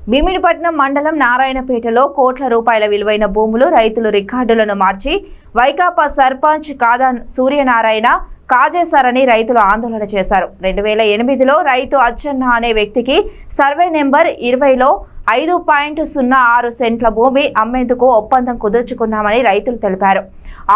భీమినిపట్నం మండలం నారాయణపేటలో కోట్ల రూపాయల విలువైన భూములు రైతులు రికార్డులను మార్చి వైకాపా సర్పంచ్ కాదా సూర్యనారాయణ కాజేశారని రైతులు ఆందోళన చేశారు. 2008లో రైతు అచ్చన్న అనే వ్యక్తికి సర్వే నెంబర్ 20లో 5.06 సెంట్ల భూమి అమ్మేందుకు ఒప్పందం కుదుర్చుకున్నామని రైతులు తెలిపారు.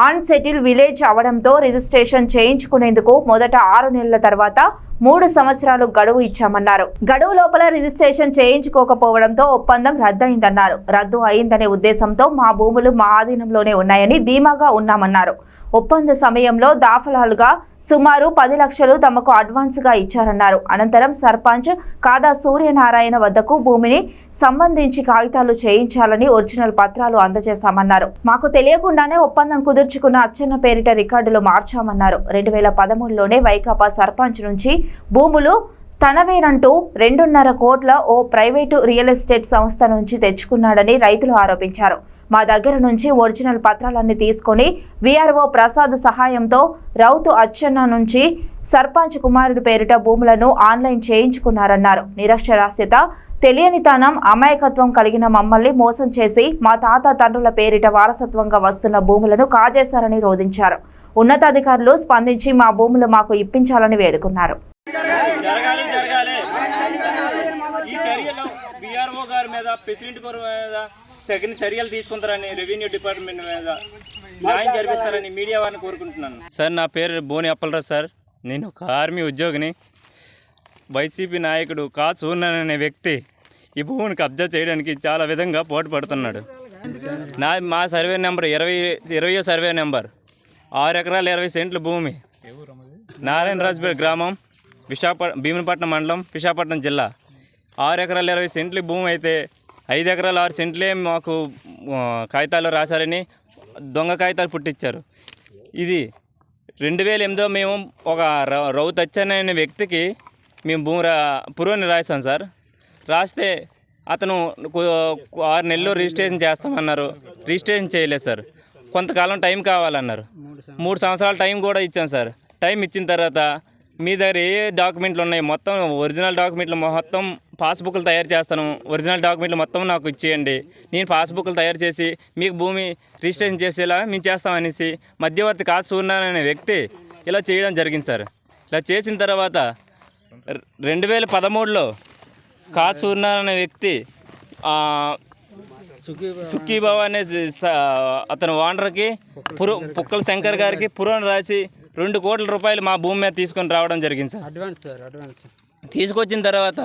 ఆన్ సెటిల్ విలేజ్ అవడంతో రిజిస్ట్రేషన్ చేయించుకునేందుకు మొదట 6 నెలల తర్వాత 3 సంవత్సరాలు గడువు ఇచ్చామన్నారు. గడువు లోపల రిజిస్ట్రేషన్ చేయించుకోకపోవడంతో ఒప్పందం రద్దయిందన్నారు. రద్దు అయిందనే ఉద్దేశంతో మా భూములు మా ఆధీనంలోనే ఉన్నాయని ధీమాగా ఉన్నామన్నారు. ఒప్పంద సమయంలో దాఫలాలుగా సుమారు 10 లక్షలు తమకు అడ్వాన్స్ గా ఇచ్చారన్నారు. అనంతరం సర్పంచ్ కాదా సూర్యనారాయణ వద్దకు భూమిని సంబంధించి కాగితాలు చేయించాలని ఒరిజినల్ పత్రాలు అందజేశామన్నారు. మాకు తెలియకుండానే ఒప్పందం కుదుర్చుకున్న అచ్చన్న పేరిట రికార్డులు మార్చామన్నారు. 2013లోనే వైకాపా సర్పంచ్ నుంచి భూములు తనవేనంటూ 2.5 కోట్ల ఓ ప్రైవేటు రియల్ ఎస్టేట్ సంస్థ నుంచి తెచ్చుకున్నాడని రైతులు ఆరోపించారు. మా దగ్గర నుంచి ఒరిజినల్ పత్రాలన్నీ తీసుకొని వీఆర్ఓ ప్రసాద్ సహాయంతో రౌతు అచ్చన్న నుంచి సర్పంచ్ కుమారుడి పేరిట భూములను ఆన్లైన్ చేయించుకున్నారన్నారు. నిరక్షరాస్యత, తెలియనితనం, అమాయకత్వం కలిగిన మమ్మల్ని మోసం చేసి మా తాత తండ్రుల పేరిట వారసత్వంగా వస్తున్న భూములను కాజేశారని రోధించారు. ఉన్నతాధికారులు స్పందించి మా భూములు మాకు ఇప్పించాలని వేడుకున్నారు. చర్యలు తీసుకుంటారని రెవెన్యూ డిపార్ట్మెంట్ మీద న్యాయం జరిపిస్తారని మీడియా వారిని కోరుకుంటున్నాను. సార్, నా పేరు బోని అప్పలరాజు సార్. నేను ఒక ఆర్మీ ఉద్యోగిని. వైసీపీ నాయకుడు సూర్యనారాయణ అనే వ్యక్తి ఈ భూమిని కబ్జా చేయడానికి చాలా విధంగా పోటీ పడుతున్నాడు. మా సర్వే నెంబర్ 20 సర్వే నెంబర్ 6 ఎకరాల 20 సెంట్ల భూమి, నారాయణరాజుపేట గ్రామం, భీమినిపట్నం మండలం, విశాఖపట్నం జిల్లా. 6 ఎకరాల 20 సెంట్ల భూమి అయితే 5 ఎకరాల 6 సెంట్లే మాకు కాగితాలు రాశారని దొంగ కాగితాలు పుట్టించారు. ఇది 2008లో మేము ఒక రౌత్ అచ్చన్న అనే వ్యక్తికి మేము పురోని రాసాం సార్. రాస్తే అతను 6 నెలల్లో రిజిస్ట్రేషన్ చేస్తామన్నారు. రిజిస్ట్రేషన్ చేయలేదు సార్. కొంతకాలం టైం కావాలన్నారు. 3 సంవత్సరాల టైం కూడా ఇచ్చాం సార్. టైం ఇచ్చిన తర్వాత మీ దగ్గర ఏ డాక్యుమెంట్లు ఉన్నాయి, మొత్తం ఒరిజినల్ డాక్యుమెంట్లు, మొత్తం పాస్బుక్లు తయారు చేస్తాను, ఒరిజినల్ డాక్యుమెంట్లు మొత్తం నాకు ఇచ్చేయండి, నేను పాస్బుక్లు తయారు చేసి మీకు భూమి రిజిస్ట్రేషన్ చేసేలా మేము చేస్తామనేసి మధ్యవర్తి సూర్యనారాయణ అనే వ్యక్తి ఇలా చేయడం జరిగింది సార్. ఇలా చేసిన తర్వాత 2013లో సూర్యనారాయణ అనే వ్యక్తి సుఖీబాబు అనే అతను ఓనర్కి పుక్కల శంకర్ గారికి పురోని రాసి 2 కోట్ల రూపాయలు మా భూమి మీద తీసుకొని రావడం జరిగింది సార్. అడ్వాన్స్ తీసుకొచ్చిన తర్వాత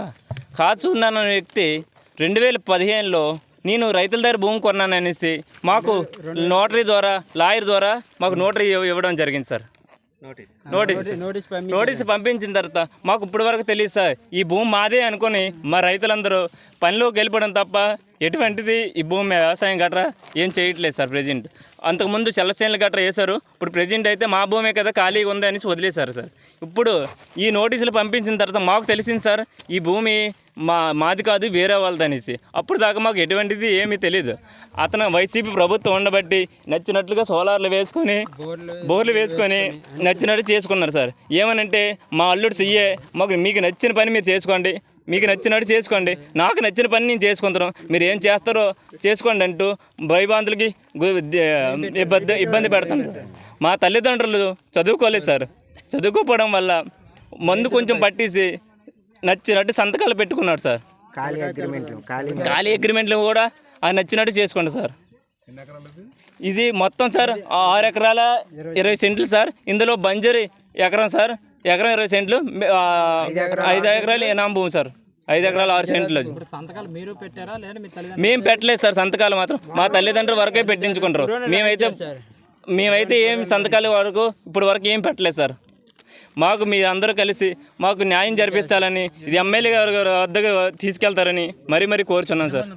సూర్యనారాయణ అనే వ్యక్తి 2015లో నేను రైతుల దగ్గర భూమి కొన్నాననేసి మాకు నోటరీ ద్వారా, లాయర్ ద్వారా మాకు నోటరీ ఇవ్వడం జరిగింది సార్. నోటీస్ పంపించిన తర్వాత మాకు ఇప్పటి వరకు తెలియదు సార్. ఈ భూమి మాదే అనుకొని మా రైతులందరూ పనిలోకి వెళ్ళిపోవడం తప్ప ఎటువంటిది ఈ భూమి వ్యవసాయం గట్రా ఏం చేయట్లేదు సార్. ప్రెజెంట్ అంతకుముందు చల్లచేనులు గట్రా వేశారు. ఇప్పుడు ప్రెజెంట్ అయితే మా భూమే కదా ఖాళీగా ఉంది అనేసి వదిలేశారు సార్. ఇప్పుడు ఈ నోటీసులు పంపించిన తర్వాత మాకు తెలిసింది సార్, ఈ భూమి మాది కాదు, వేరే వాళ్ళది అనేసి. అప్పుడు దాకా మాకు ఎటువంటిది ఏమీ తెలియదు. అతను వైసీపీ ప్రభుత్వం ఉండబట్టి నచ్చినట్లుగా సోలార్లు వేసుకొని, బోర్లు వేసుకొని నచ్చినట్టు చేసుకున్నారు సార్. ఏమనంటే మా అల్లుడు సీఏ, మీకు నచ్చిన పని మీరు చేసుకోండి, మీకు నచ్చినట్టు చేసుకోండి, నాకు నచ్చిన పని నేను చేసుకుంటాను, మీరు ఏం చేస్తారో చేసుకోండి అంటూ భయబాంధులకి ఇబ్బంది పెడతాను. మా తల్లిదండ్రులు చదువుకోలేదు సార్. చదువుకోకపోవడం వల్ల మందు కొంచెం పట్టేసి నచ్చినట్టు సంతకాలు పెట్టుకున్నాడు సార్. ఖాళీ అగ్రిమెంట్లు కూడా ఆయన నచ్చినట్టు చేసుకోండి సార్. ఇది మొత్తం సార్ 6 ఎకరాల 20 సెంట్లు సార్. ఇందులో బంజరీ ఎకరం సార్, ఎకరం 20 సెంట్లు, 5 ఎకరాలు ఎనాం భూమి సార్. 5 ఎకరాలు 6 సెంట్లు. మేము పెట్టలేదు సార్ సంతకాలు, మాత్రం మా తల్లిదండ్రుల వరకే పెట్టించుకుంటారు. మేమైతే ఏం సంతకాల వరకు ఇప్పుడు వరకు ఏం పెట్టలేదు సార్. మాకు మీ అందరూ కలిసి మాకు న్యాయం జరిపించాలని, ఇది ఎమ్మెల్యే గారు వద్దకు తీసుకెళ్తారని మరీ కోరుచున్నాం సార్.